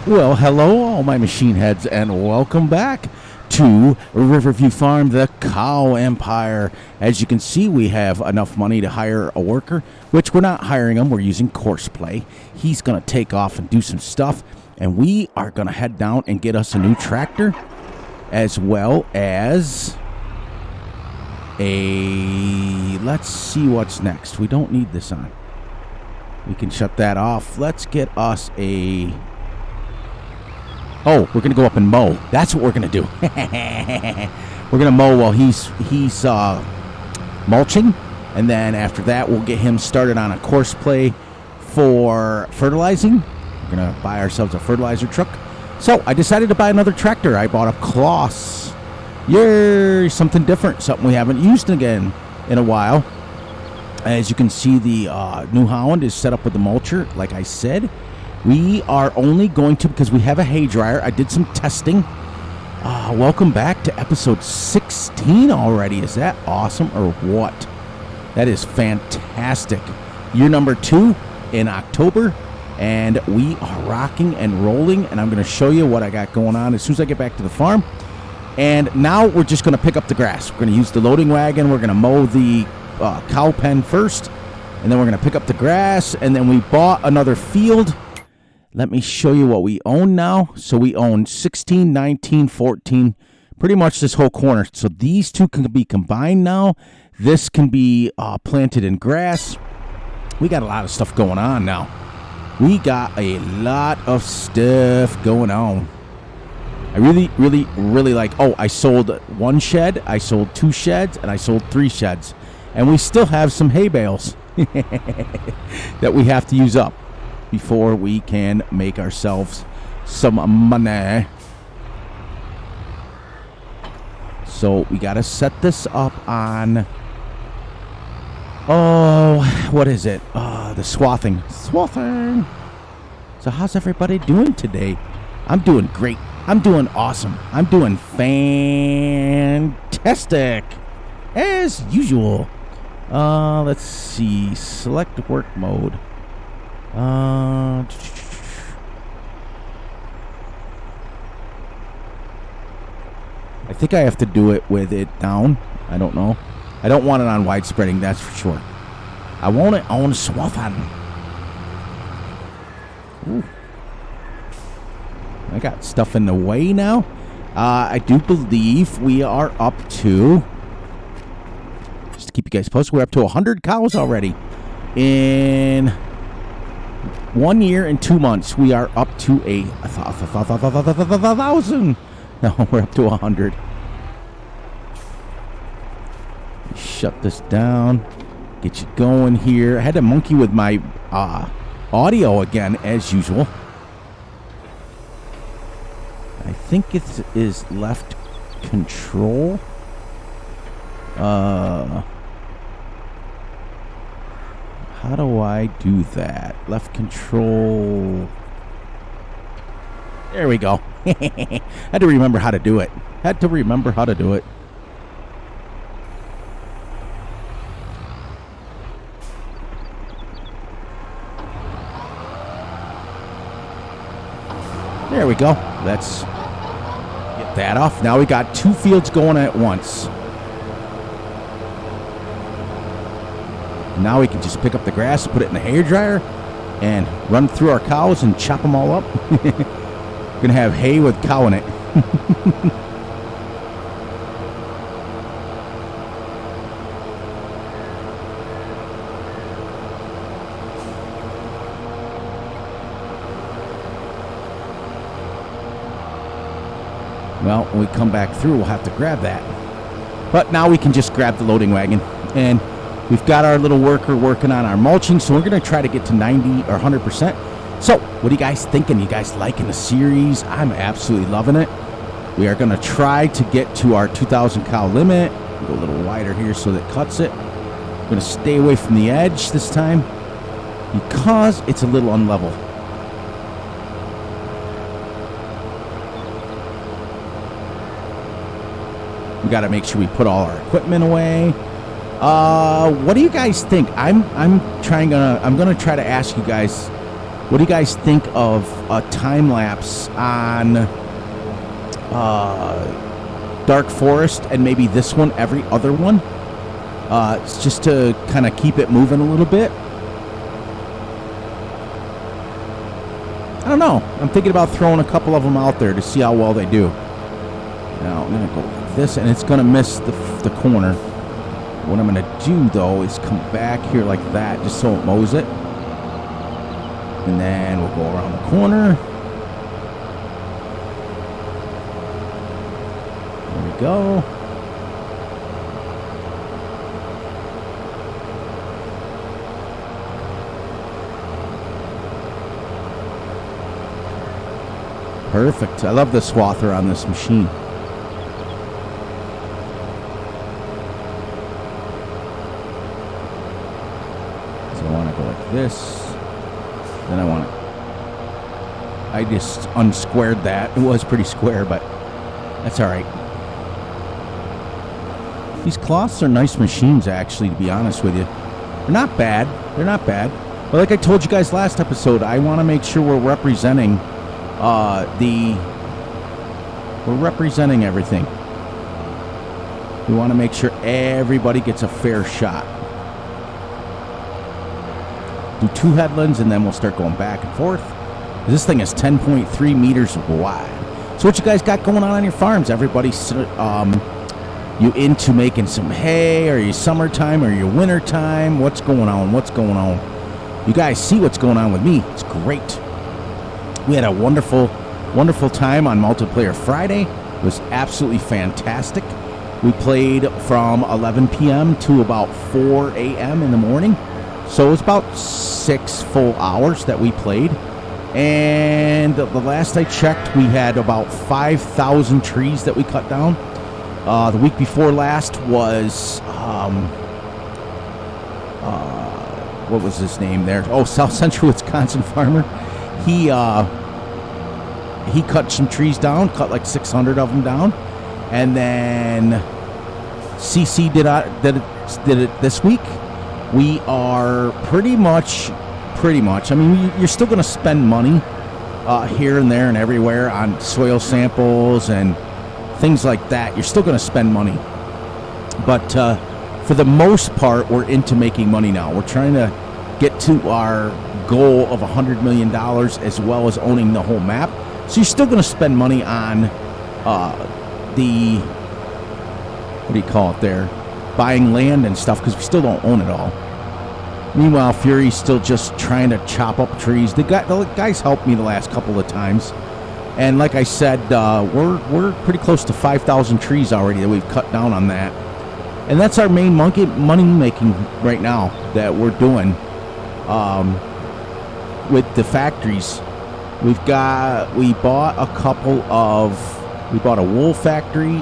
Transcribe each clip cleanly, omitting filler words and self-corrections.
Well, hello, all my machine heads, and welcome back to Riverview Farm, the cow empire. As you can see, we have enough money to hire a worker, which we're not hiring him. We're using Courseplay. He's going to take off and do some stuff, and we are going to head down and get us a new tractor, as well as let's see what's next. We don't need this on. We can shut that off. Let's get us we're going to go up and mow. That's what we're going to do. We're going to mow while he's mulching. And then after that, we'll get him started on a Courseplay for fertilizing. We're going to buy ourselves a fertilizer truck. So I decided to buy another tractor. I bought a Kloss. Yay! Something different. Something we haven't used again in a while. As you can see, the New Holland is set up with the mulcher, like I said. We are only going to, because we have a hay dryer. I did some testing. Welcome back to episode 16 already. Is that awesome or what? That is fantastic. Year number 2 in October, and we are rocking and rolling, and I'm going to show you what I got going on as soon as I get back to the farm. And now we're just going to pick up the grass. We're going to use the loading wagon. We're going to mow the cow pen first, and then we're going to pick up the grass, and then we bought another field. Let me show you what we own now. So we own 16, 19, 14, pretty much this whole corner. So these two can be combined now. This can be planted in grass. We got a lot of stuff going on now. We got a lot of stuff going on. I really like, I sold one shed, I sold 2 sheds, and I sold 3 sheds. And we still have some hay bales that we have to use up before we can make ourselves some money. So we got to set this up on, what is it? The swathing. Swathing. So how's everybody doing today? I'm doing great. I'm doing awesome. I'm doing fantastic. As usual. Let's see. Select work mode. I think I have to do it with it down. I don't know. I don't want it on widespreading, that's for sure. I want it on swathing. Ooh. I got stuff in the way now. I do believe we are up to, just to keep you guys posted, we're up to 100 cows already. In 1 year and 2 months, we are up to 1,000. No, we're up to 100. Shut this down. Get you going here. I had to monkey with my audio again, as usual. I think it is left control. How do I do that? Left control. There we go. Had to remember how to do it. There we go. Let's get that off. Now we got 2 fields going at once. Now we can just pick up the grass, put it in the hair dryer, and run through our cows and chop them all up. We're going to have hay with cow in it. Well, when we come back through, we'll have to grab that. But now we can just grab the loading wagon, and we've got our little worker working on our mulching, so we're going to try to get to 90 or 100%. So, what are you guys thinking? You guys liking the series? I'm absolutely loving it. We are going to try to get to our 2,000 cow limit. Go a little wider here so that it cuts it. We're going to stay away from the edge this time because it's a little unlevel. We got to make sure we put all our equipment away. What do you guys think? I'm gonna try to ask you guys What do you guys think of a time lapse on Dark Forest and maybe this one every other one? It's just to kind of keep it moving a little bit. I don't know. I'm thinking about throwing a couple of them out there to see how well they do. Now I'm going to go like this, and it's going to miss the corner. What I'm going to do, though, is come back here like that just so it mows it. And then we'll go around the corner. There we go. Perfect. I love the swather on this machine. So I want to go like this. Then I just unsquared that. It was pretty square, but that's all right. These cloths are nice machines, actually, to be honest with you. They're not bad. They're not bad. But like I told you guys last episode, I want to make sure we're representing everything. We want to make sure everybody gets a fair shot. Do 2 headlands, and then we'll start going back and forth. This thing is 10.3 meters wide. So what you guys got going on your farms? Everybody's you into making some hay? Are you summertime? Are you wintertime? What's going on? What's going on? You guys see what's going on with me. It's great. We had a wonderful, wonderful time on Multiplayer Friday. It was absolutely fantastic. We played from 11 p.m. to about 4 a.m. in the morning. So it was about 6 full hours that we played. And the last I checked, we had about 5,000 trees that we cut down. The week before last was, what was his name there? Oh, South Central Wisconsin farmer. He cut some trees down, cut like 600 of them down. And then CC did it this week. We are pretty much, I mean, you're still going to spend money here and there and everywhere on soil samples and things like that. You're still going to spend money. But for the most part, we're into making money now. We're trying to get to our goal of $100 million as well as owning the whole map. So you're still going to spend money on the, what do you call it there? Buying land and stuff, because we still don't own it all. Meanwhile, Fury's still just trying to chop up trees. The guys helped me the last couple of times. And like I said, we're pretty close to 5,000 trees already that we've cut down on that. And that's our main money making right now that we're doing with the factories. We bought a wool factory,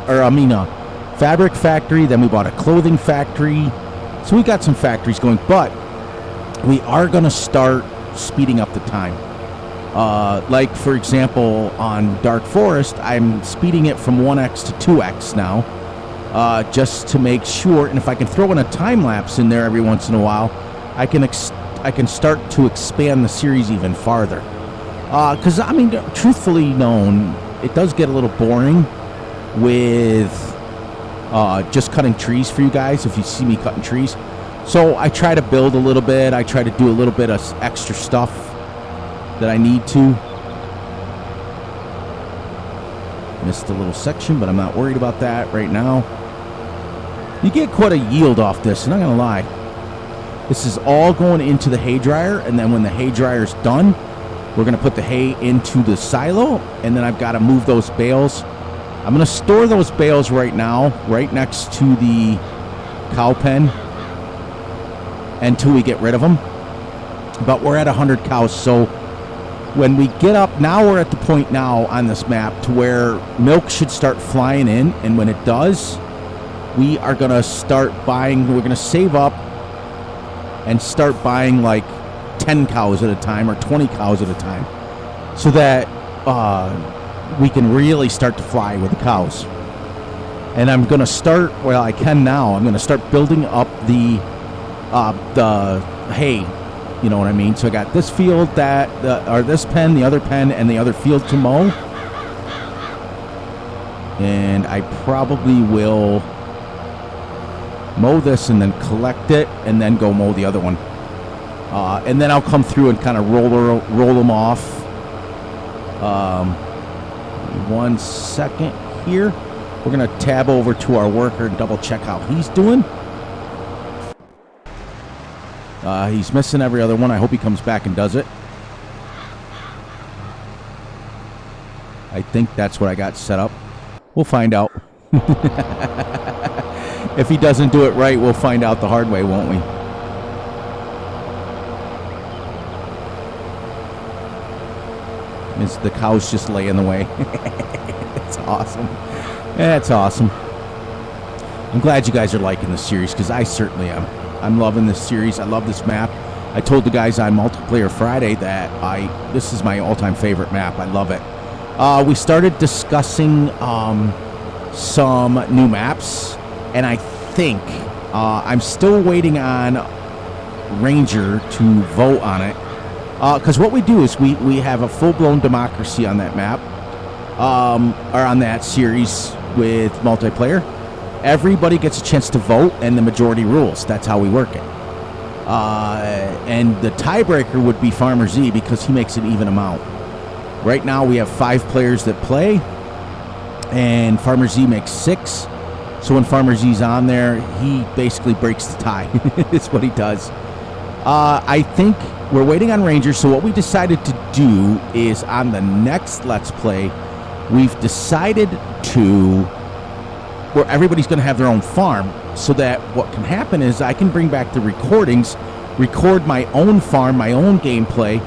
fabric factory, then we bought a clothing factory. So we got some factories going, but we are going to start speeding up the time. Like, for example, on Dark Forest, I'm speeding it from 1x to 2x now, just to make sure. And if I can throw in a time lapse in there every once in a while, I can start to expand the series even farther. Because, I mean, truthfully known, it does get a little boring with just cutting trees for you guys, if you see me cutting trees. So I try to build a little bit. I try to do a little bit of extra stuff that I need to. Missed a little section, but I'm not worried about that right now. You get quite a yield off this, I'm not going to lie. This is all going into the hay dryer, and then when the hay dryer's done, we're going to put the hay into the silo, and then I've got to move those bales. I'm going to store those bales right now, right next to the cow pen, until we get rid of them. But we're at 100 cows, so when we get up, now we're at the point now on this map to where milk should start flying in, and when it does, we are going to start buying, we're going to save up and start buying like 10 cows at a time or 20 cows at a time, so that we can really start to fly with the cows. And I'm going to start, well, I can now, I'm going to start building up the hay You know what I mean? So I got this field, or this pen, the other pen, and the other field to mow. And I probably will mow this and then collect it and then go mow the other one. And then I'll come through and kind of roll them off. 1 second here. We're going to tab over to our worker and double check how he's doing. He's missing every other one. I hope he comes back and does it. I think that's what I got set up. We'll find out. If he doesn't do it right, we'll find out the hard way, won't we? The cows just lay in the way. It's awesome. That's awesome. I'm glad you guys are liking this series, because I certainly am. I'm loving this series. I love this map. I told the guys on Multiplayer Friday that this is my all-time favorite map. I love it. We started discussing some new maps, and I think I'm still waiting on Ranger to vote on it. Because what we do is we have a full-blown democracy on that map, or on that series with multiplayer. Everybody gets a chance to vote, and the majority rules. That's how we work it. And the tiebreaker would be Farmer Z, because he makes an even amount. Right now we have 5 players that play, and Farmer Z makes 6. So when Farmer Z's on there, he basically breaks the tie. That's what he does. I think we're waiting on Ranger, so what we decided to do is on the next Let's Play, we've decided to, where everybody's going to have their own farm, so that what can happen is I can bring back the recordings, record my own farm, my own gameplay,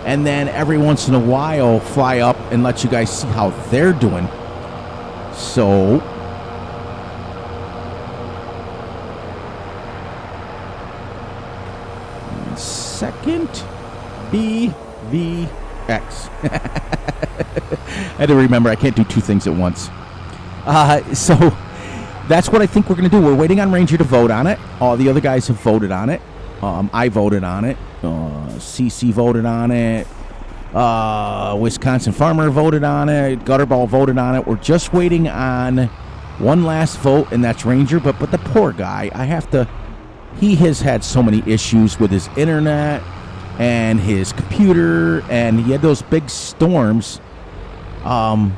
and then every once in a while fly up and let you guys see how they're doing. So second BVX. I had to remember I can't do 2 things at once. So that's what I think we're going to do. We're waiting on Ranger to vote on it. All the other guys have voted on it. I voted on it. CC voted on it. Wisconsin Farmer voted on it. Gutterball voted on it. We're just waiting on one last vote, and that's Ranger. But the poor guy, he has had so many issues with his internet and his computer, and he had those big storms. And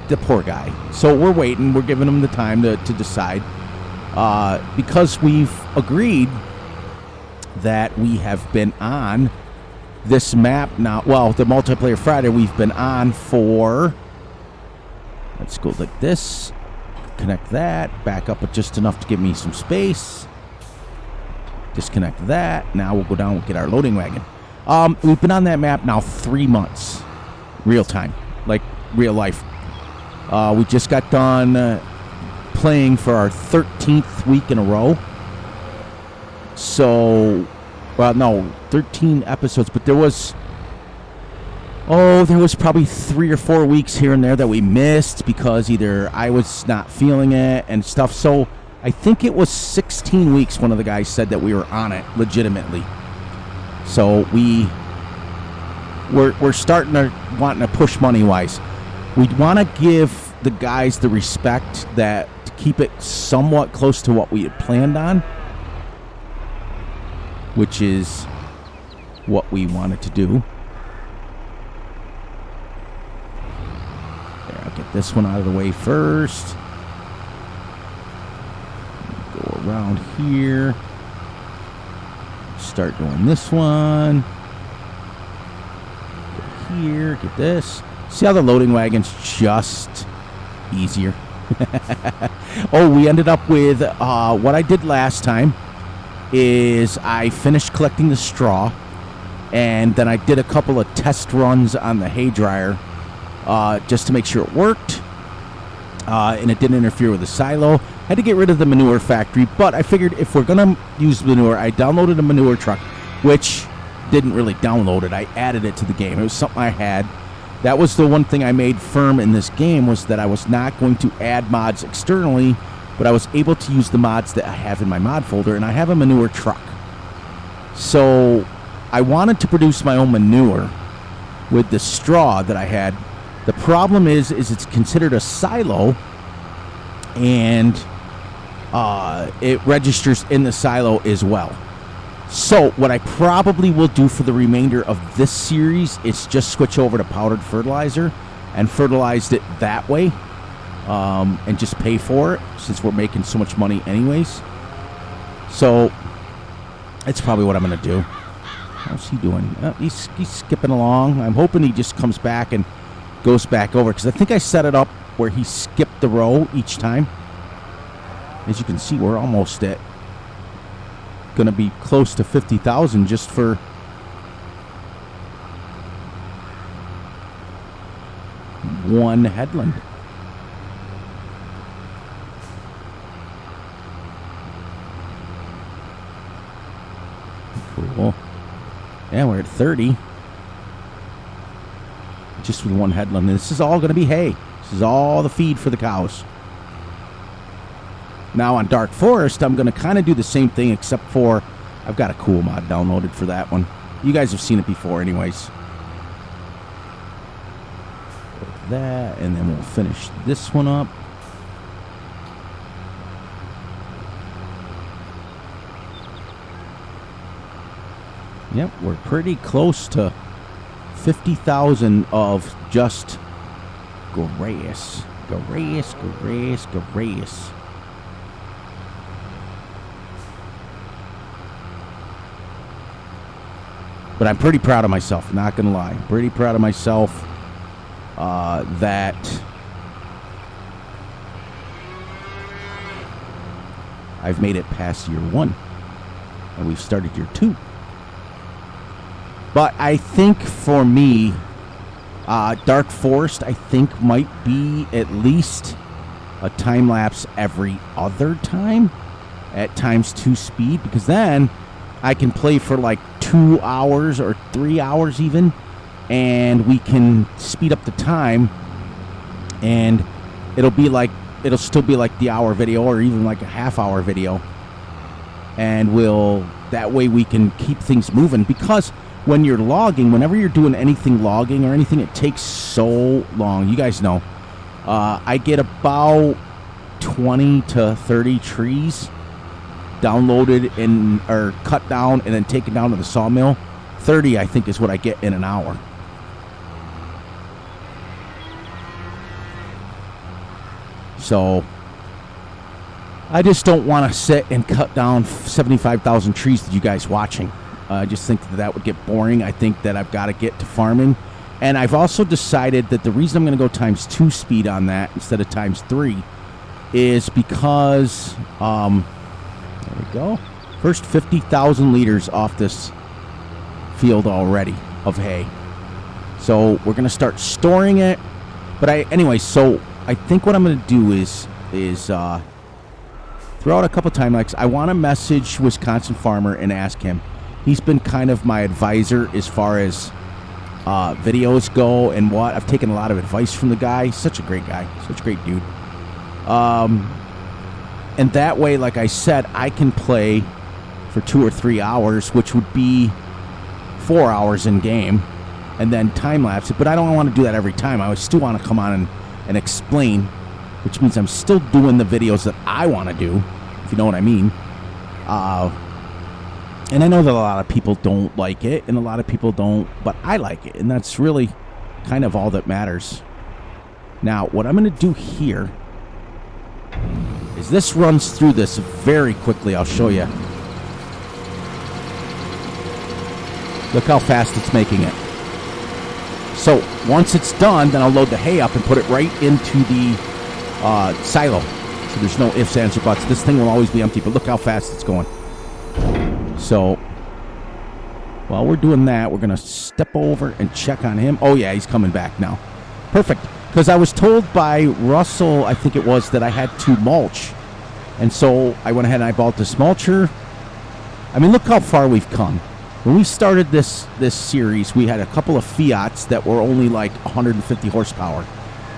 the poor guy. So we're waiting. We're giving him the time to decide. Because we've agreed that we have been on this map now. Well, the Multiplayer Friday, we've been on for, let's go like this. Connect that. Back up with just enough to give me some space. Disconnect that. Now we'll go down and get our loading wagon. We've been on that map now 3 months. Real time. Like real life. We just got done playing for our 13th week in a row. So, well, no, 13 episodes, but there was probably 3 or 4 weeks here and there that we missed because either I was not feeling it and stuff. So I think it was 16 weeks, one of the guys said, that we were on it legitimately. So we're starting to wanting to push money-wise. We want to give the guys the respect that to keep it somewhat close to what we had planned on, which is what we wanted to do. There, I'll get this one out of the way first. Go around here. Start doing this one. Get here, get this. See how the loading wagon's just easier? Oh, we ended up with what I did last time is I finished collecting the straw, and then I did a couple of test runs on the hay dryer just to make sure it worked, and it didn't interfere with the silo. Had to get rid of the manure factory, but I figured if we're going to use manure, I downloaded a manure truck, which didn't really download it. I added it to the game. It was something I had. That was the one thing I made firm in this game, was that I was not going to add mods externally, but I was able to use the mods that I have in my mod folder, and I have a manure truck. So I wanted to produce my own manure with the straw that I had. The problem is it's considered a silo, and it registers in the silo as well. So what I probably will do for the remainder of this series is just switch over to powdered fertilizer and fertilize it that way, and just pay for it since we're making so much money anyways. So that's probably what I'm going to do. How's he doing? He's skipping along. I'm hoping he just comes back and goes back over, because I think I set it up where he skipped the row each time. As you can see, we're almost at going to be close to 50,000 just for one headland. Cool. Yeah, we're at 30. Just with one headland. And this is all going to be hay. This is all the feed for the cows. Now on Dark Forest, I'm going to kind of do the same thing, except for I've got a cool mod downloaded for that one. You guys have seen it before anyways. That, and then we'll finish this one up. Yep, we're pretty close to 50,000 of just grass. Grass, grass, grass. But I'm pretty proud of myself, not going to lie. Pretty proud of myself that I've made it past year 1. And we've started year 2. But I think for me, Dark Forest, I think, might be at least a time lapse every other time at ×2 speed, because then I can play for like 2 hours or 3 hours even, and we can speed up the time, and it'll still be like the hour video or even like a half-hour video, and that way we can keep things moving. Because when you're logging, whenever you're doing anything logging or anything, it takes so long. You guys know, I get about 20 to 30 trees downloaded or cut down and then taken down to the sawmill. 30, I think, is what I get in an hour. So I just don't want to sit and cut down 75,000 trees that you guys watching. I just think that would get boring. I think that I've got to get to farming. And I've also decided that the reason I'm going to go ×2 speed on that instead of ×3 is because, there we go. First 50,000 liters off this field already of hay. So we're going to start storing it. But anyway, so I think what I'm going to do is throw out a couple time lapses. I want to message Wisconsin Farmer and ask him. He's been kind of my advisor as far as videos go and what. I've taken a lot of advice from the guy. Such a great guy. Such a great dude. And that way, like I said, I can play for 2 or 3 hours, which would be 4 hours in game, and then time lapse it. But I don't want to do that every time. I still want to come on and explain, which means I'm still doing the videos that I want to do, if you know what I mean. And I know that a lot of people don't like it, and a lot of people don't, but I like it, and that's really kind of all that matters. Now, what I'm going to do here is this runs through this very quickly. I'll show you. Look how fast it's making it. So once it's done, then I'll load the hay up and put it right into the silo. So there's no ifs, ands, or buts. This thing will always be empty, but look how fast it's going. So while we're doing that, we're going to step over and check on him. Oh, yeah, he's coming back now. Perfect. Because I was told by Russell, I think it was, that I had to mulch. And so I went ahead and I bought this mulcher. I mean, look how far we've come. When we started this series, we had a couple of Fiats that were only like 150 horsepower.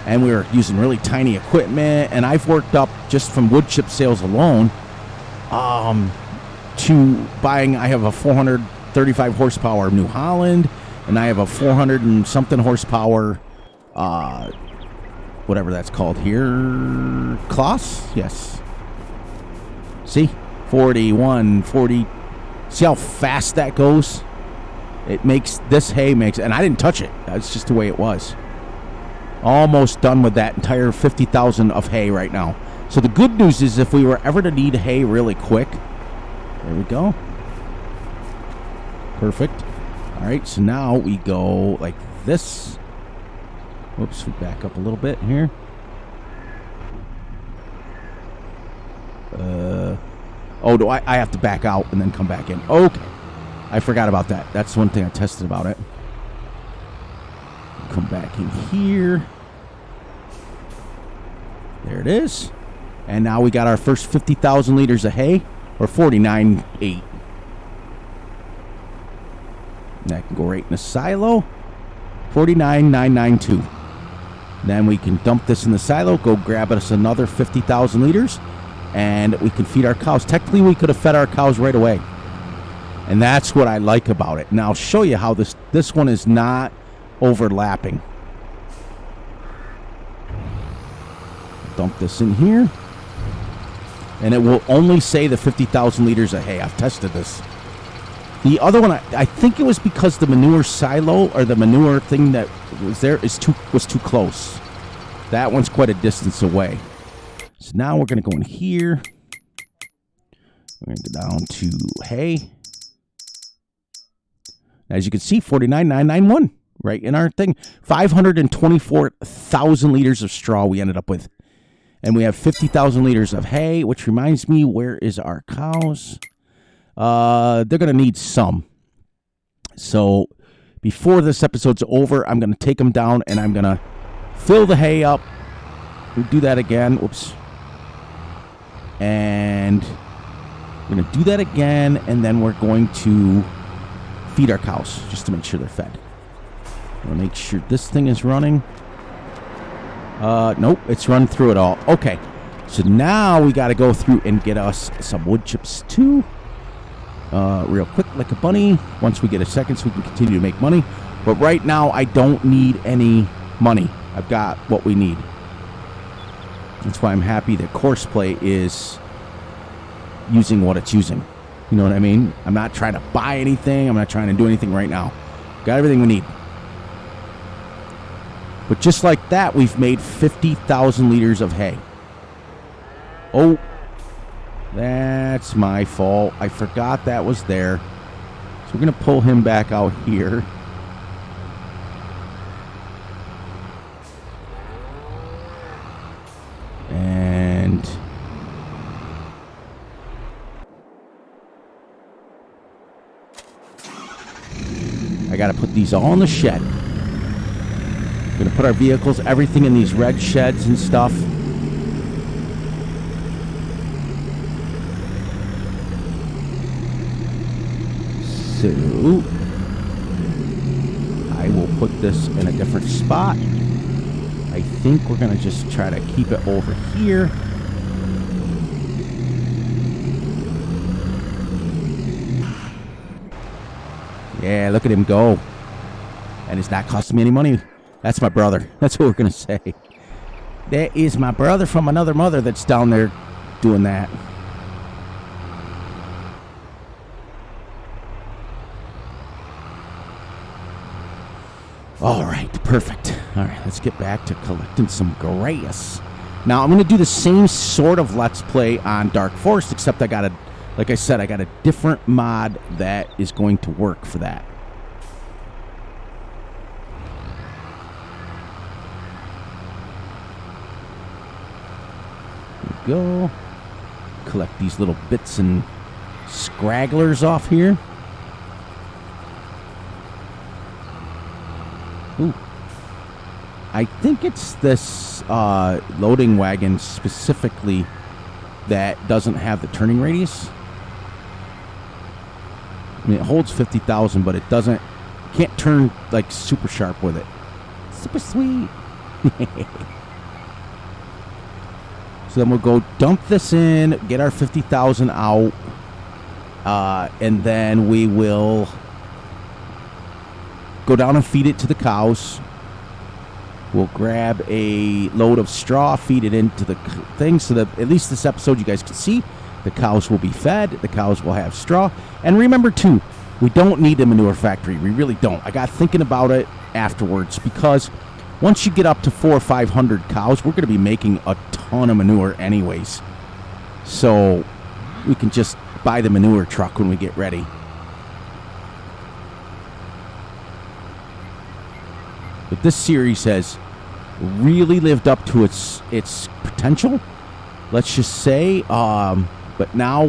And we were using really tiny equipment. And I've worked up, just from wood chip sales alone, to buying, I have a 400 435 horsepower New Holland, and I have a 400 and something horsepower, whatever that's called here, Kloss? Yes. See? 41, 40. See how fast that goes? It makes, this hay makes, and I didn't touch it. That's just the way it was. Almost done with that entire 50,000 of hay right now. So the good news is if we were ever to need hay really quick, there we go. Perfect. All right, so now we go like this. Whoops, we back up a little bit here. Oh, do I have to back out and then come back in? Okay. I forgot about that. That's one thing I tested about it. Come back in here. There it is. And now we got our first 50,000 liters of hay, or 49.8. That can go right in the silo. 49,992. Then we can dump this in the silo, go grab us another 50,000 liters, and we can feed our cows. Technically, we could have fed our cows right away. And that's what I like about it. Now, I'll show you how this one is not overlapping. Dump this in here. And it will only say the 50,000 liters of hay. I've tested this. The other one, I think it was because the manure silo or the manure thing that was there was too close. That one's quite a distance away. So now we're going to go in here. We're going to go down to hay. As you can see, 49,991 right in our thing. 524,000 liters of straw we ended up with. And we have 50,000 liters of hay, which reminds me, where is our cows? They're going to need some. So before this episode's over, I'm going to take them down and I'm going to fill the hay up. We'll do that again. Whoops. And we're going to do that again, and then we're going to feed our cows just to make sure they're fed. We'll make sure this thing is running. Nope, it's run through it all. Okay, so now we got to go through and get us some wood chips too. Real quick, like a bunny. Once we get a second, so we can continue to make money. But right now, I don't need any money. I've got what we need. That's why I'm happy that Courseplay is using what it's using. You know what I mean? I'm not trying to buy anything. I'm not trying to do anything right now. Got everything we need. But just like that, we've made 50,000 liters of hay. Oh, that's my fault. I forgot that was there. So we're going to pull him back out here. And I got to put these all in the shed. We're going to put our vehicles, everything in these red sheds and stuff. So I will put this in a different spot. I think we're going to just try to keep it over here. Yeah, look at him go. And it's not costing me any money. That's my brother. That's what we're going to say. That is my brother from another mother that's down there doing that. All right, perfect. All right, let's get back to collecting some grass. Now, I'm going to do the same sort of Let's Play on Dark Forest, except like I said, I got a different mod that is going to work for that. Go collect these little bits and scragglers off here. Ooh. I think it's this loading wagon specifically that doesn't have the turning radius. I mean, it holds 50,000, but it doesn't. You can't turn like super sharp with it. Super sweet. So then we'll go dump this in, get our 50,000 out, and then we will go down and feed it to the cows. We'll grab a load of straw, feed it into the thing so that at least this episode you guys can see the cows will be fed, the cows will have straw. And remember too, we don't need a manure factory. We really don't. I got thinking about it afterwards because once you get up to 400 or 500 cows, we're going to be making a ton of manure anyways. So we can just buy the manure truck when we get ready. But this series has really lived up to its potential, let's just say. But now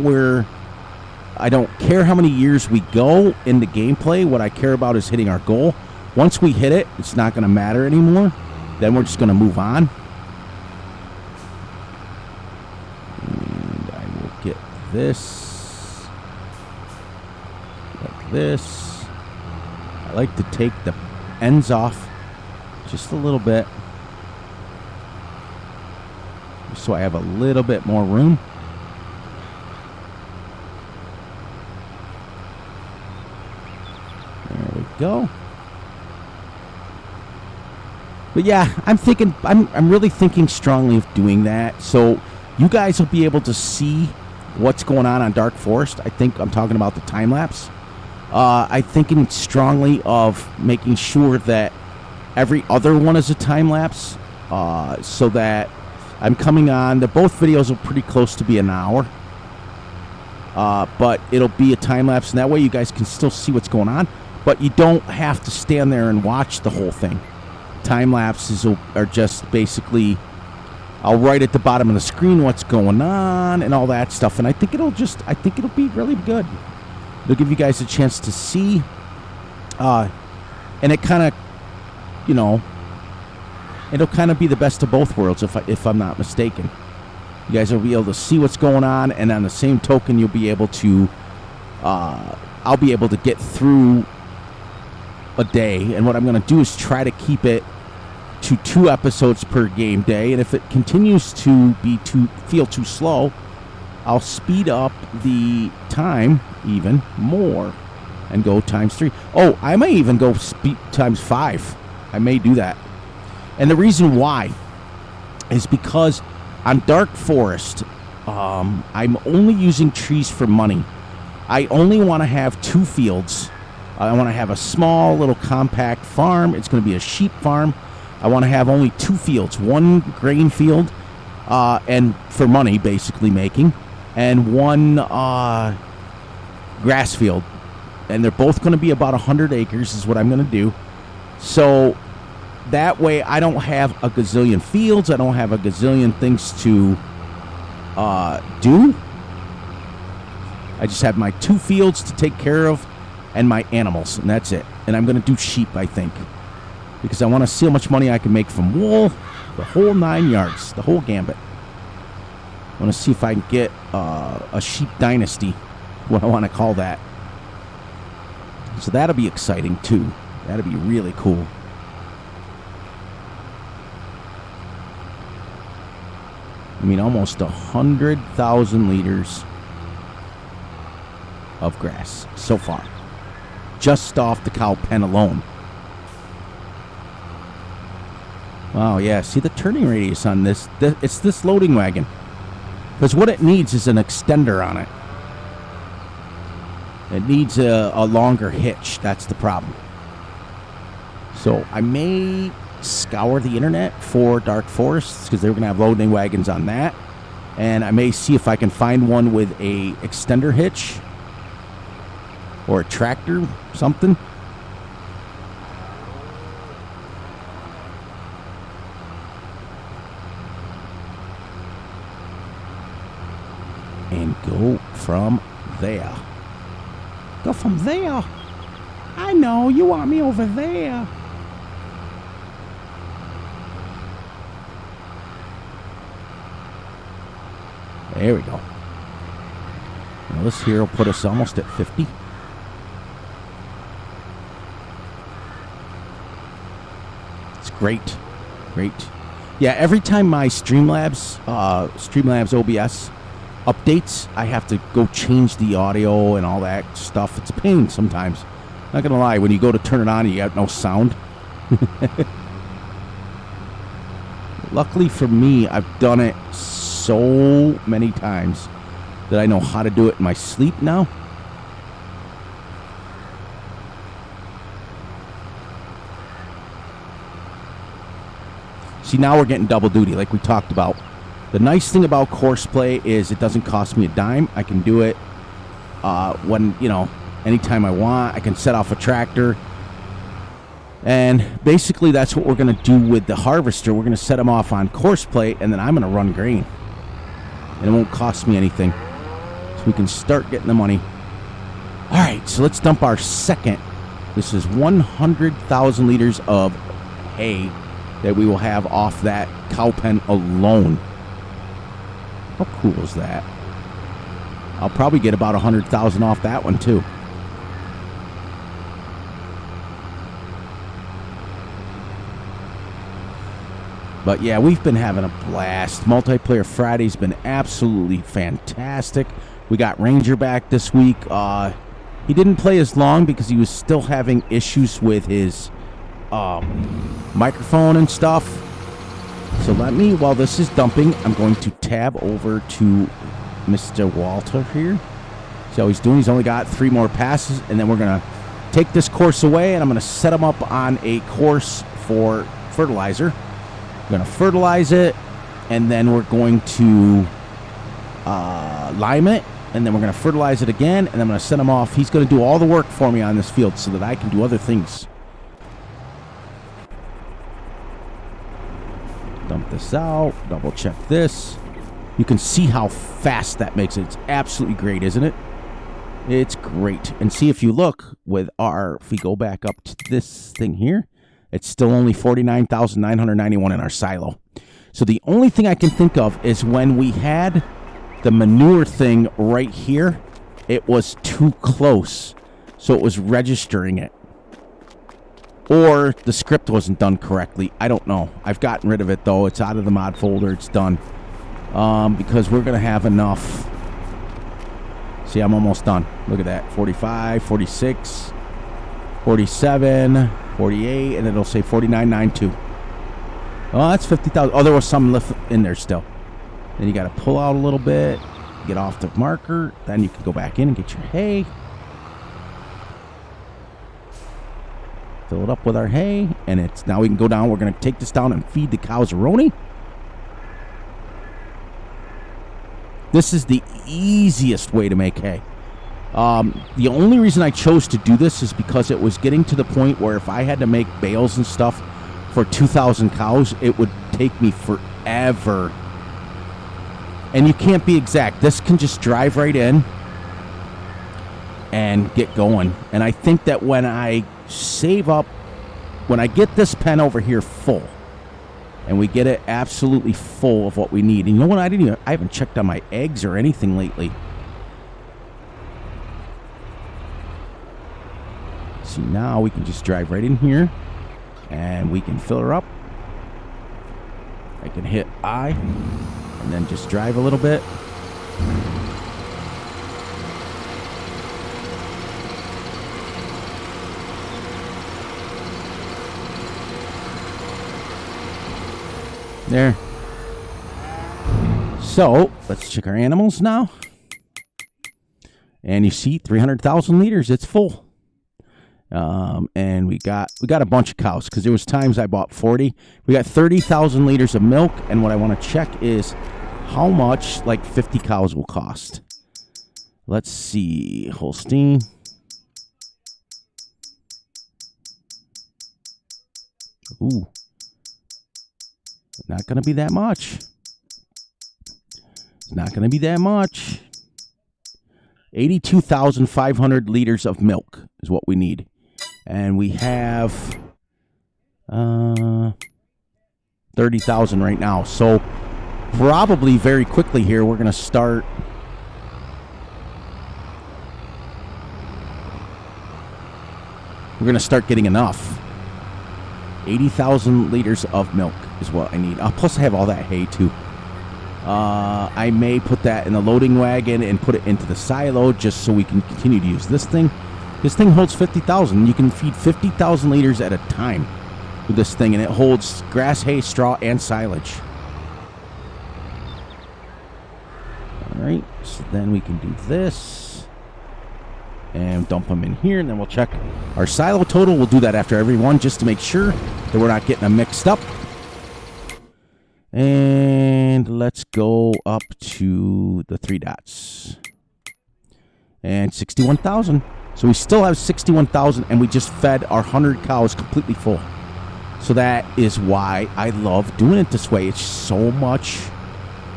I don't care how many years we go in the gameplay. What I care about is hitting our goal. Once we hit it, it's not going to matter anymore. Then we're just going to move on. And I will get this. Like this. I like to take the ends off just a little bit, so I have a little bit more room. There we go. But yeah, I'm really thinking strongly of doing that, so you guys will be able to see what's going on Dark Forest. I think I'm talking about the time lapse. I'm thinking strongly of making sure that every other one is a time lapse, so that I'm coming on. Both videos are pretty close to be an hour, but it'll be a time lapse, and that way you guys can still see what's going on, but you don't have to stand there and watch the whole thing. Time lapses are just basically, I'll write at the bottom of the screen what's going on and all that stuff, and I think it'll be really good. It'll give you guys a chance to see, and it kind of, you know, it'll kind of be the best of both worlds if I'm not mistaken. You guys will be able to see what's going on, and on the same token, you'll be able to, I'll be able to get through a day, and what I'm going to do is try to keep it to 2 episodes per game day, and if it continues to feel too slow, I'll speed up the time even more and go ×3. Oh, I may even go speed ×5. I may do that. And the reason why is because on Dark Forest, I'm only using trees for money. I only want to have 2 fields. I want to have a small little compact farm. It's going to be a sheep farm. I want to have only 2 fields, 1 grain field, and for money basically making, and 1 grass field. And they're both going to be about 100 acres is what I'm going to do. So that way I don't have a gazillion fields. I don't have a gazillion things to do. I just have my 2 fields to take care of and my animals, and that's it. And I'm going to do sheep, I think, because I want to see how much money I can make from wool, the whole 9 yards, the whole gambit. I want to see if I can get a sheep dynasty, what I want to call that. So that'll be exciting too. That'll be really cool. I mean, almost 100,000 liters of grass so far, just off the cow pen alone. Wow, yeah, see the turning radius on this. It's this loading wagon. Because what it needs is an extender on it. It needs a longer hitch. That's the problem. So I may scour the internet for Dark Forests, because they're going to have loading wagons on that. And I may see if I can find one with a extender hitch. Or a tractor, something. And go from there. Go from there? I know, you want me over there. There we go. Now this here will put us almost at 50. It's great. Great. Yeah, every time my Streamlabs OBS updates, I have to go change the audio and all that stuff. It's a pain sometimes. Not gonna lie, when you go to turn it on, you got no sound. Luckily for me, I've done it so many times that I know how to do it in my sleep now. See, now we're getting double duty like we talked about. The nice thing about course play is it doesn't cost me a dime. I can do it when, anytime I want. I can set off a tractor. And basically that's what we're going to do with the harvester. We're going to set them off on course play, and then I'm going to run grain. And it won't cost me anything. So we can start getting the money. All right, so let's dump our second. This is 100,000 liters of hay that we will have off that cow pen alone. How cool is that? I'll probably get about 100,000 off that one too. But yeah, we've been having a blast. Multiplayer Friday's been absolutely fantastic. We got Ranger back this week. He didn't play as long because he was still having issues with his microphone and stuff. So while this is dumping, I'm going to tab over to Mr. Walter here. See how he's doing? He's only got 3 more passes, and then we're going to take this course away, and I'm going to set him up on a course for fertilizer. We're going to fertilize it, and then we're going to lime it, and then we're going to fertilize it again, and I'm going to send him off. He's going to do all the work for me on this field so that I can do other things. Dump this out, double check this. You can see how fast that makes it. It's absolutely great, isn't it? It's great. And see, if you look with if we go back up to this thing here, it's still only 49,991 in our silo. So the only thing I can think of is when we had the manure thing right here, it was too close. So it was registering it. Or the script wasn't done correctly. I don't know. I've gotten rid of it, though. It's out of the mod folder. It's done. Because we're going to have enough. See, I'm almost done. Look at that. 45, 46, 47, 48, and it'll say 49.92. Oh, that's 50,000. Oh, there was some lift in there still. Then you got to pull out a little bit, get off the marker. Then you can go back in and get your hay. Fill it up with our hay, and it's now we can go down. We're going to take this down and feed the cows Aroni. This is the easiest way to make hay. The only reason I chose to do this is because it was getting to the point where if I had to make bales and stuff for 2,000 cows, it would take me forever. And you can't be exact. This can just drive right in and get going. And I think that when I save up, when I get this pen over here full, and we get it absolutely full of what we need. And you know what? I haven't checked on my eggs or anything lately. See, now we can just drive right in here, and we can fill her up. I can hit I, and then just drive a little bit. There. So, let's check our animals now. And you see 300,000 liters. It's full. And we got a bunch of cows because there was times I bought 40. We got 30,000 liters of milk, and what I want to check is how much like 50 cows will cost. Let's see. Holstein. Ooh. Not going to be that much. It's not going to be that much. 82,500 liters of milk is what we need. And we have 30,000 right now. So probably very quickly here we're going to start getting enough. 80,000 liters of milk is what I need. Plus I have all that hay too. I may put that in the loading wagon and put it into the silo just so we can continue to use this thing. This thing holds 50,000. You can feed 50,000 liters at a time with this thing, and it holds grass, hay, straw, and silage. All right, so then we can do this and dump them in here, and then we'll check our silo total. We'll do that after every one just to make sure that we're not getting them mixed up. And let's go up to the 3 dots. And 61,000. So we still have 61,000, and we just fed our 100 cows completely full. So that is why I love doing it this way. It's so much.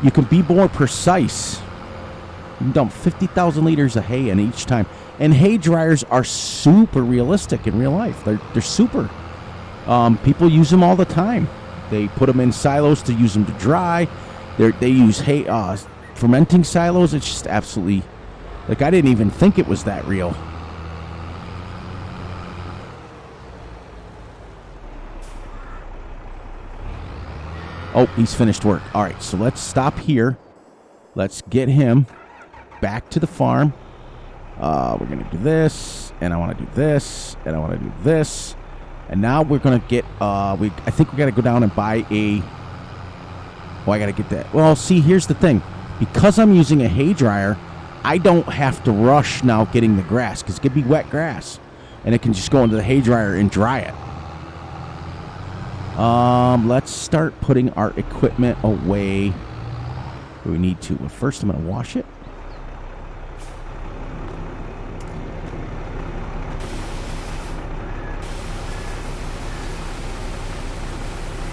You can be more precise. You can dump 50,000 liters of hay in each time. And hay dryers are super realistic in real life. They're super. People use them all the time. They put them in silos to use them to dry. They use hay fermenting silos. It's just absolutely, like, I didn't even think it was that real. Oh, he's finished work. All right, so let's stop here. Let's get him back to the farm. We're going to do this, and I want to do this, and I want to do this. And now we're going to get, I think we got to go down and buy a, I got to get that. Well, see, here's the thing. Because I'm using a hay dryer, I don't have to rush now getting the grass, because it could be wet grass. And it can just go into the hay dryer and dry it. Let's start putting our equipment away where we need to. But first, I'm going to wash it.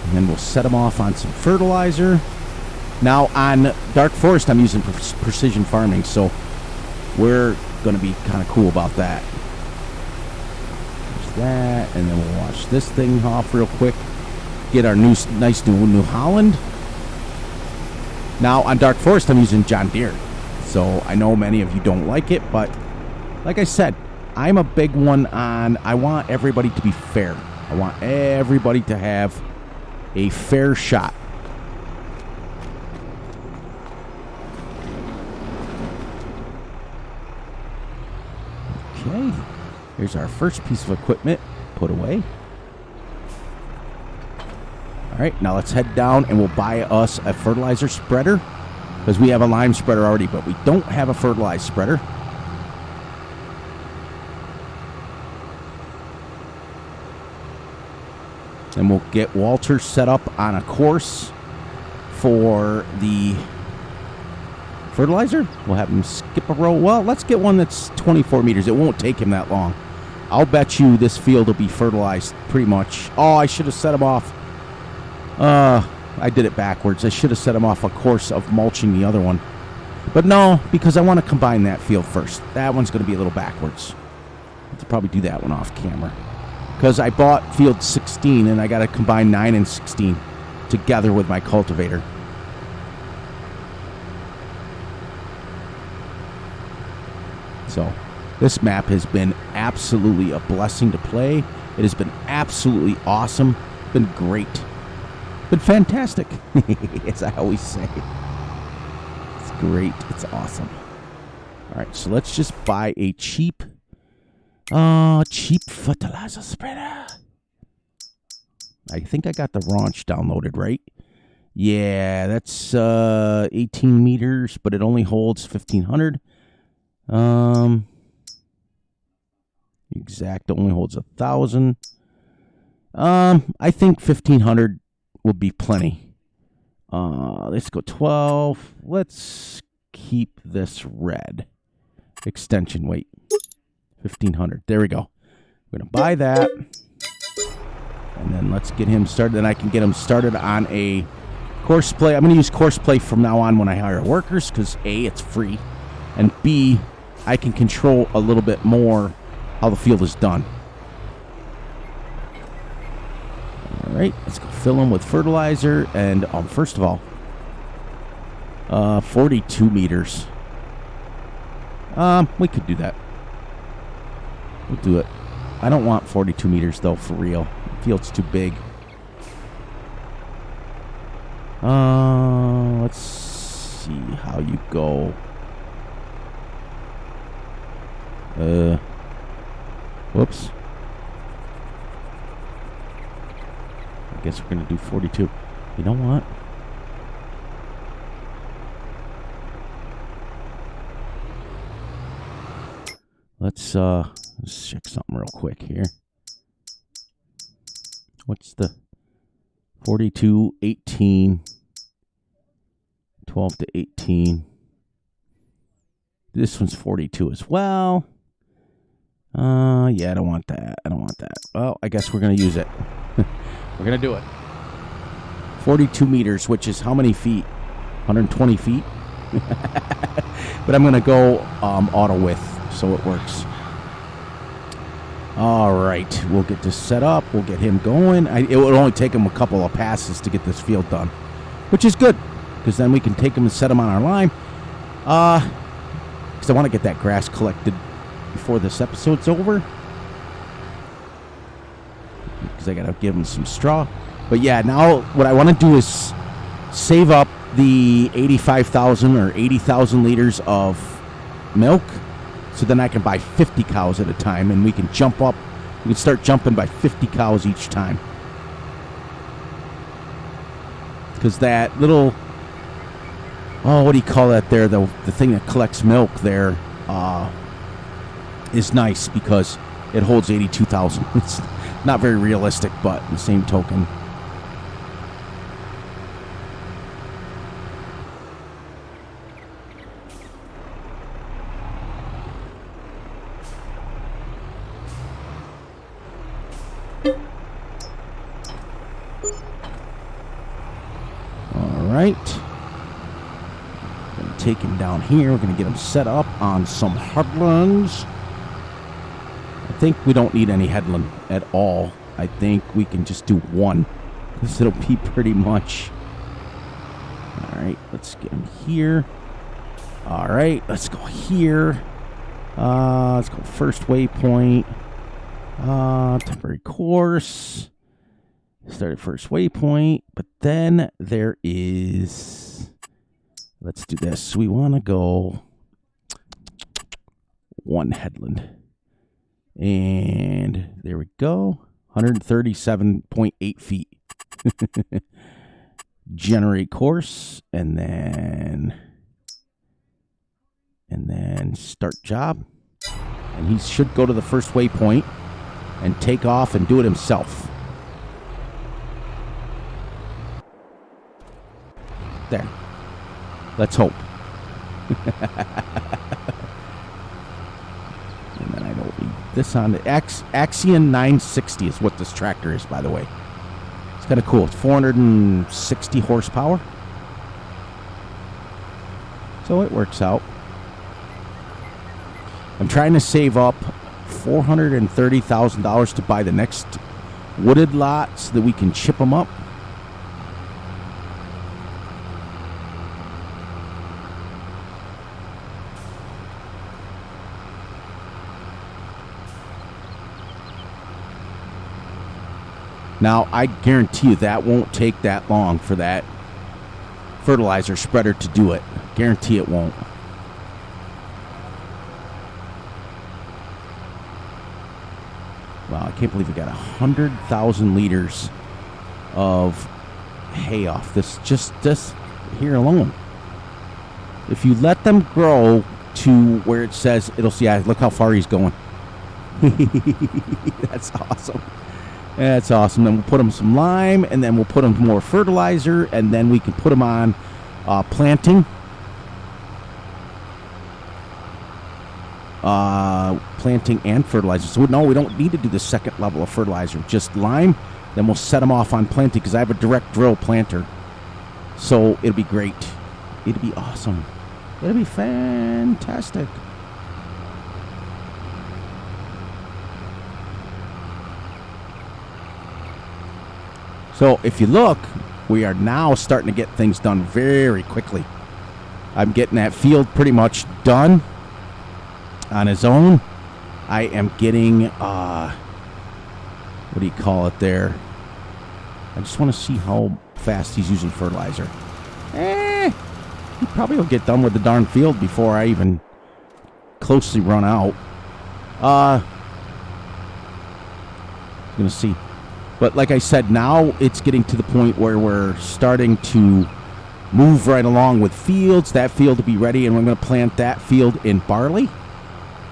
And then we'll set them off on some fertilizer. Now, on Dark Forest, I'm using precision farming, so we're going to be kind of cool about that. There's that, and then we'll wash this thing off real quick. Get our nice New Holland. Now, on Dark Forest, I'm using John Deere. So I know many of you don't like it, but like I said, I'm a big one on, I want everybody to be fair. I want everybody to have a fair shot. Okay, here's our first piece of equipment put away. All right, now let's head down and we'll buy us a fertilizer spreader, because we have a lime spreader already, but we don't have a fertilized spreader. And we'll get Walter set up on a course for the fertilizer. We'll have him skip a row. Well, let's get one that's 24 meters. It won't take him that long. I'll bet you this field will be fertilized pretty much. Oh, I should have set him off. I did it backwards. I should have set him off a course of mulching the other one. But no, because I want to combine that field first. That one's going to be a little backwards. I have to probably do that one off camera. Because I bought field 16 and I got to combine 9 and 16 together with my cultivator. So this map has been absolutely a blessing to play. It has been absolutely awesome. Been great. Been fantastic, as I always say. It's great. It's awesome. All right, so let's just buy a cheap fertilizer spreader. I think I got the Raunch downloaded, right? Yeah, that's 18 meters, but it only holds 1,500. Exact only holds 1,000. I think 1,500 will be plenty. Let's go 12. Let's keep this red. Extension weight. 1,500. There we go. We're going to buy that. And then let's get him started. Then I can get him started on a course play. I'm going to use course play from now on when I hire workers, because A, it's free, and B, I can control a little bit more how the field is done. All right, let's go fill them with fertilizer. And first of all, 42 meters. We could do that. We'll do it. I don't want 42 meters, though, for real. The field's too big. Let's see how you go. Whoops. I guess we're going to do 42. You know what? Let's check something real quick here. What's the 42, 18, 12 to 18. This one's 42 as well. Yeah, I don't want that. I don't want that. Well, I guess we're going to use it. We're going to do it. 42 meters, which is how many feet? 120 feet? But I'm going to go auto width, so it works. All right, we'll get this set up. We'll get him going. It would only take him a couple of passes to get this field done, which is good, because then we can take him and set him on our line. Because I want to get that grass collected before this episode's over, because I got to give him some straw. But yeah, now what I want to do is save up the 85,000 or 80,000 liters of milk, so then I can buy 50 cows at a time, and we can jump up. We can start jumping by 50 cows each time. Because that little, what do you call that there? The thing that collects milk there is nice because it holds 82,000. It's not very realistic, but the same token. Right. Gonna take him down here. We're gonna get him set up on some headlands. I think we don't need any headland at all. I think we can just do one, because it'll be pretty much. All right, let's get him here. All right, let's go here. Let's go first waypoint. Temporary course. Start at first waypoint, but then there is, let's do this. We want to go one headland. And there we go. 137.8 feet. Generate course, and then start job. And he should go to the first waypoint and take off and do it himself. There. Let's hope. And then I don't need this on the Axion 960 is what this tractor is, by the way. It's kind of cool. It's 460 horsepower. So it works out. I'm trying to save up $430,000 to buy the next wooded lot so that we can chip them up. Now, I guarantee you that won't take that long for that fertilizer spreader to do it. Guarantee it won't. Wow, I can't believe we got 100,000 liters of hay off this, just this here alone. If you let them grow to where it says, it'll see, look how far he's going. That's awesome. That's awesome. Then we'll put them some lime, and then we'll put them more fertilizer, and then we can put them on planting. Planting and fertilizer. So no, we don't need to do the second level of fertilizer. Just lime. Then we'll set them off on planting because I have a direct drill planter. So it'll be great. It'll be awesome. It'll be fantastic. So if you look, we are now starting to get things done very quickly. I'm getting that field pretty much done on his own. I am getting, what do you call it there? I just want to see how fast he's using fertilizer. He probably will get done with the darn field before I even closely run out. Going to see. But like I said, now it's getting to the point where we're starting to move right along with fields. That field to be ready, and we're going to plant that field in barley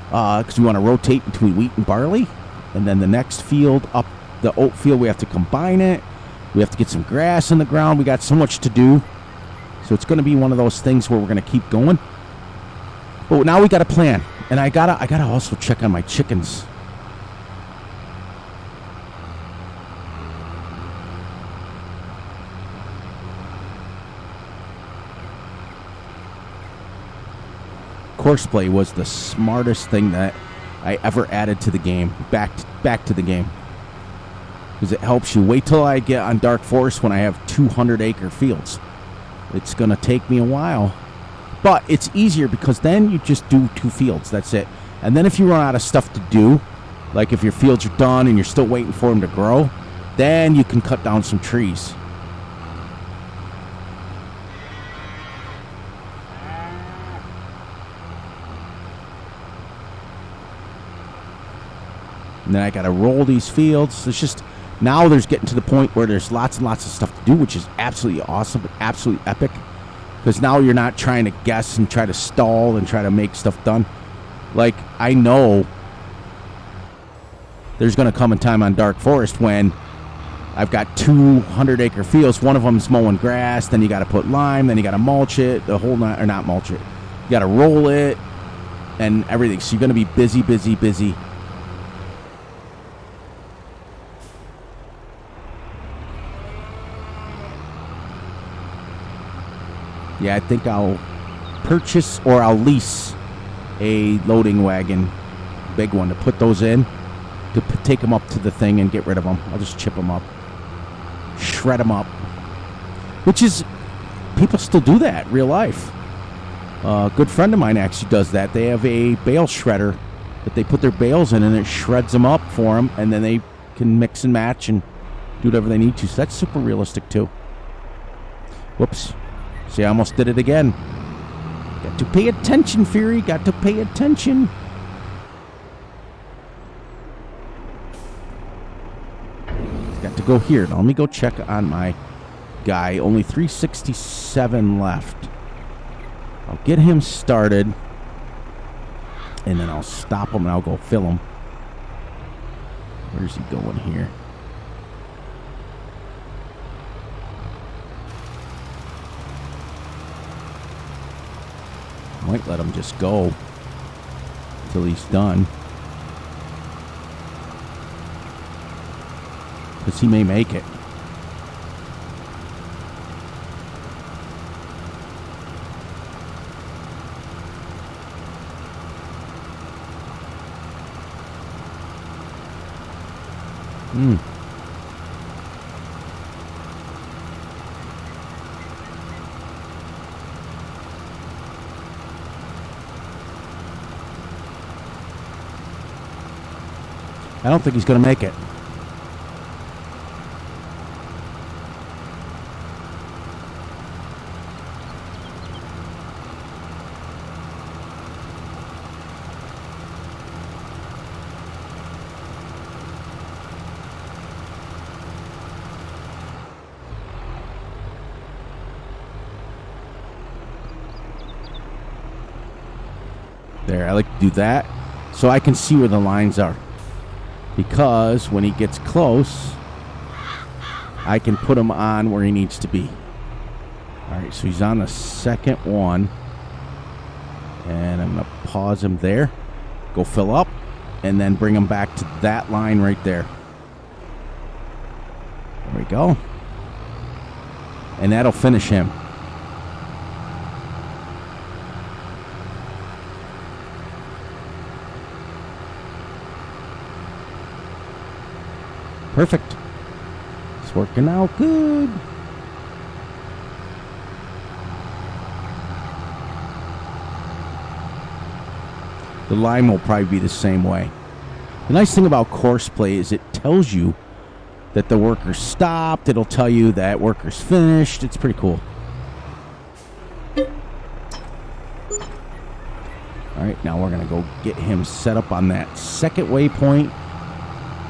because we want to rotate between wheat and barley. And then the next field, up the oat field, we have to combine it. We have to get some grass in the ground. We got so much to do. So it's going to be one of those things where we're going to keep going. But now we got a plan. And I gotta also check on my chickens. Courseplay was the smartest thing that I ever added to the game, back to the game. Because it helps you. Wait till I get on Dark Forest when I have 200-acre fields. It's going to take me a while. But it's easier because then you just do 2 fields. That's it. And then if you run out of stuff to do, like if your fields are done and you're still waiting for them to grow, then you can cut down some trees. And then I got to roll these fields. It's just, now there's getting to the point where there's lots and lots of stuff to do, which is absolutely awesome, absolutely epic. Because now you're not trying to guess and try to stall and try to make stuff done. Like, I know there's going to come a time on Dark Forest when I've got 200-acre fields. One of them's mowing grass. Then you got to put lime. Then you got to mulch it. The whole night, or not mulch it. You got to roll it and everything. So you're going to be busy, busy, busy. Yeah, I think I'll purchase or I'll lease a loading wagon, big one, to put those in, to take them up to the thing and get rid of them. I'll just chip them up, shred them up, which is, people still do that in real life. A good friend of mine actually does that. They have a bale shredder that they put their bales in and it shreds them up for them, and then they can mix and match and do whatever they need to. So that's super realistic too. Whoops. See, I almost did it again. Got to pay attention, Fury. Got to pay attention. Got to go here. Now, let me go check on my guy. Only 367 left. I'll get him started. And then I'll stop him and I'll go fill him. Where's he going here? Might let him just go till he's done, because he may make it. I don't think he's going to make it. There, I like to do that so I can see where the lines are. Because when he gets close, I can put him on where he needs to be. All right, so he's on the second one. And I'm going to pause him there. Go fill up. And then bring him back to that line right there. There we go. And that'll finish him. Perfect. It's working out good. The line will probably be the same way. The nice thing about Courseplay is it tells you that the worker stopped. It'll tell you that worker's finished. It's pretty cool. All right, now we're going to go get him set up on that second waypoint.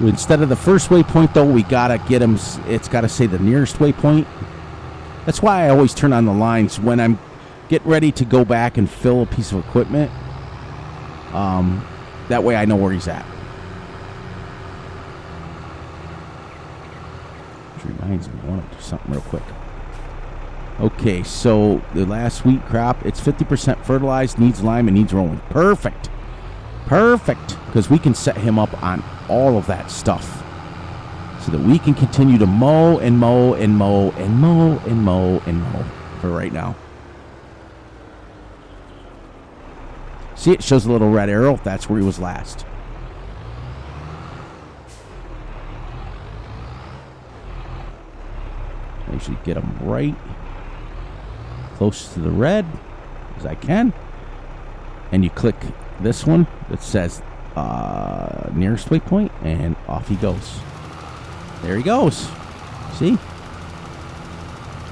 Instead of the first waypoint, though, we got to get him. It's got to say the nearest waypoint. That's why I always turn on the lines when I'm getting ready to go back and fill a piece of equipment. That way I know where he's at. Which reminds me, I want to do something real quick. Okay, so the last wheat crop, it's 50% fertilized, needs lime, and needs rolling. Perfect. Perfect. Because we can set him up on all of that stuff so that we can continue to mow and mow and mow and mow and mow and mow for right now. See, it shows a little red arrow. That's where he was last. I usually get him right close to the red as I can. And you click this one that says nearest waypoint, and off he goes. There he goes. See?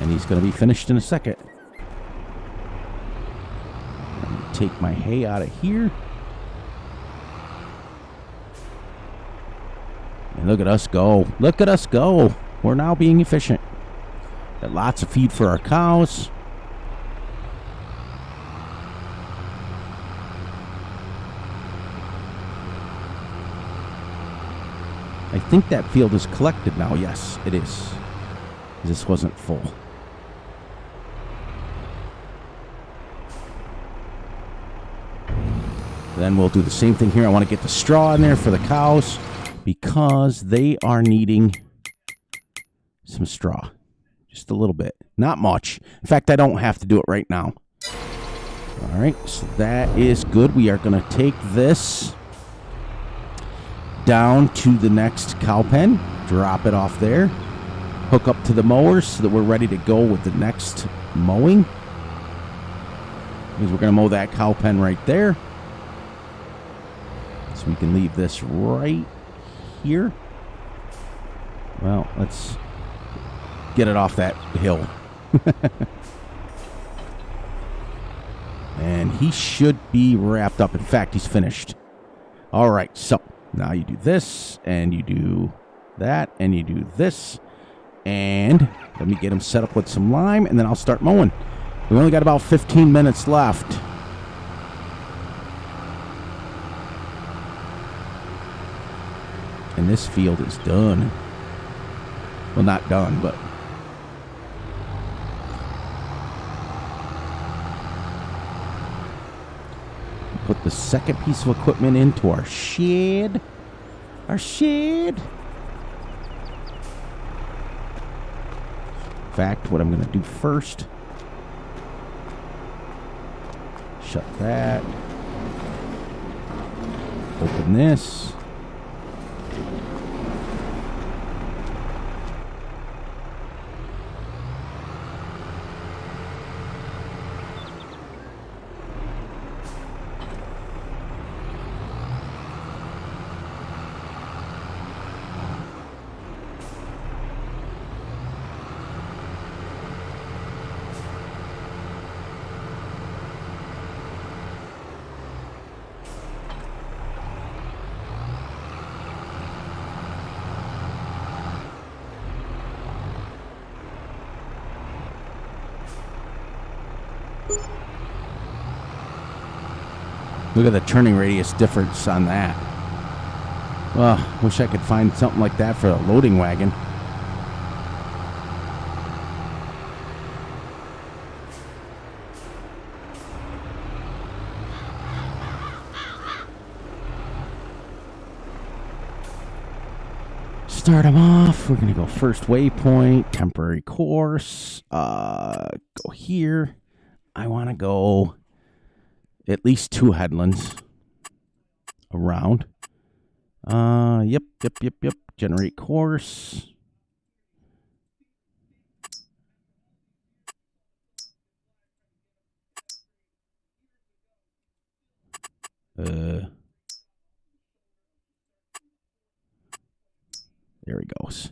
And he's going to be finished in a second. I'm going to take my hay out of here. And look at us go. Look at us go. We're now being efficient. Got lots of feed for our cows. I think that field is collected now. Yes, it is. This wasn't full. Then we'll do the same thing here. I want to get the straw in there for the cows because they are needing some straw. Just a little bit. Not much. In fact, I don't have to do it right now. All right, so that is good. We are going to take this down to the next cow pen, drop it off there, hook up to the mowers so that we're ready to go with the next mowing. Because we're going to mow that cow pen right there. So we can leave this right here. Well, let's get it off that hill. And he should be wrapped up. In fact, he's finished. All right, so now you do this, and you do that, and you do this. And let me get him set up with some lime, and then I'll start mowing. We only got about 15 minutes left. And this field is done. Well, not done, but put the second piece of equipment into our shed. Our shed. In fact, what I'm going to do first, shut that. Open this. Look at the turning radius difference on that. Well, wish I could find something like that for a loading wagon. Start them off. We're going to go first waypoint, temporary course. Go here. I want to go at least 2 headlands around. Yep. Generate course. There he goes.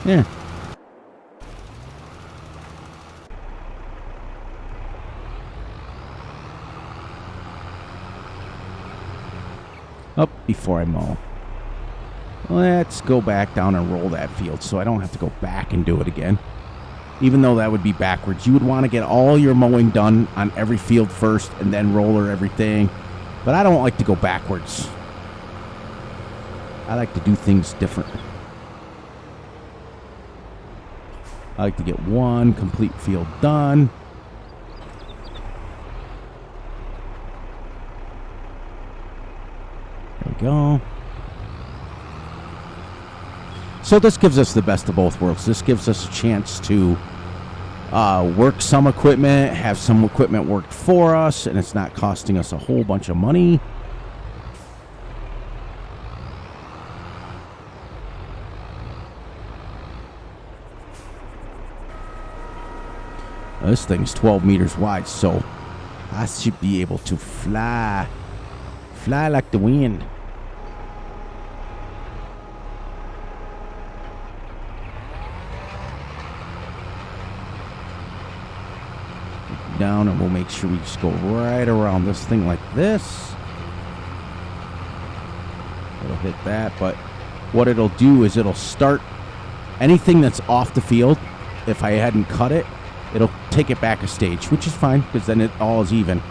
Yeah, Up before I mow. Let's go back down and roll that field so I don't have to go back and do it again. Even though that would be backwards. You would want to get all your mowing done on every field first and then roller everything. But I don't like to go backwards. I like to do things different. I like to get one complete field done. There we go. So this gives us the best of both worlds. This gives us a chance to work some equipment, have some equipment worked for us, and it's not costing us a whole bunch of money. This thing's 12 meters wide, so I should be able to fly like the wind. Down, and we'll make sure we just go right around this thing like this. It'll hit that, but what it'll do is it'll start anything that's off the field. If I hadn't cut it, it'll take it back a stage, which is fine because then it all is even.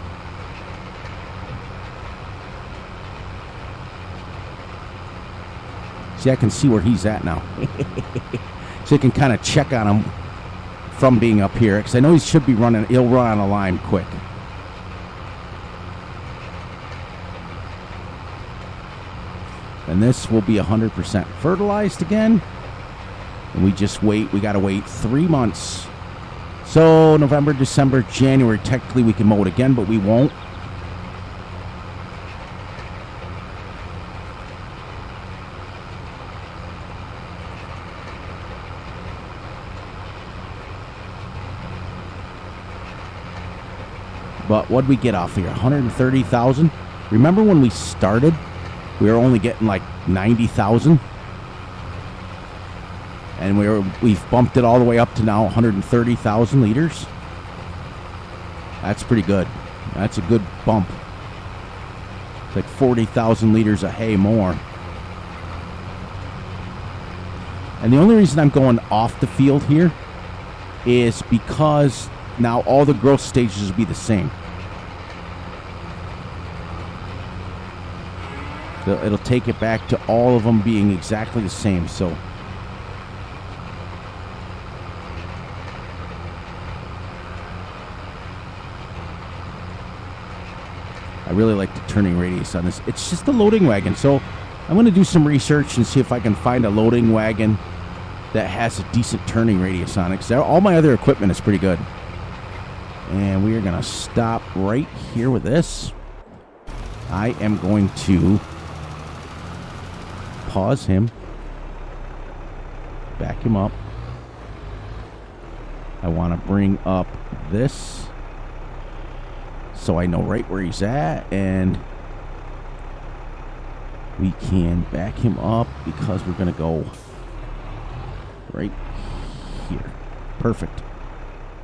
See, I can see where he's at now. So you can kind of check on him from being up here, because I know he should be running. He'll run on a line quick. And this will be 100% fertilized again. And we just wait. We got to wait 3 months. So November, December, January. Technically, we can mow it again, but we won't. But what'd we get off here? 130,000. Remember when we started, we were only getting like 90,000, and we've bumped it all the way up to now 130,000 liters. That's pretty good. That's a good bump. It's like 40,000 liters of hay more. And the only reason I'm going off the field here is because now all the growth stages will be the same. So it'll take it back to all of them being exactly the same. So I really like the turning radius on this. It's just a loading wagon. So I'm going to do some research and see if I can find a loading wagon that has a decent turning radius on it, because all my other equipment is pretty good. And we are going to stop right here with this. I am going to pause him, back him up. I want to bring up this so I know right where he's at, and we can back him up because we're going to go right here. Perfect.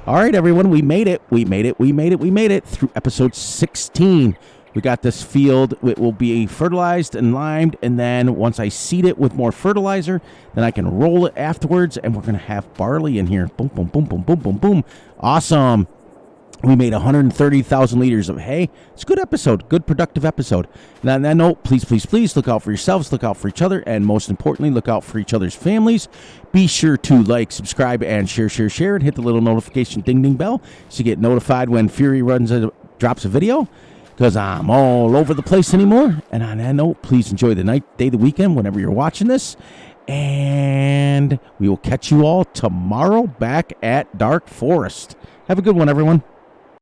All right, everyone, we made it. We made it through episode 16. We got this field. It will be fertilized and limed, and then once I seed it with more fertilizer, then I can roll it afterwards, and we're going to have barley in here. Boom, boom, boom, boom, boom, boom, boom. Awesome. We made 130,000 liters of hay. It's a good episode, good productive episode. And on that note, please, please, please look out for yourselves, look out for each other, and most importantly, look out for each other's families. Be sure to like, subscribe, and share, and hit the little notification ding bell so you get notified when Fury drops a video, because I'm all over the place anymore. And on that note, please enjoy the night, day, the weekend, whenever you're watching this. And we will catch you all tomorrow back at Dark Forest. Have a good one, everyone.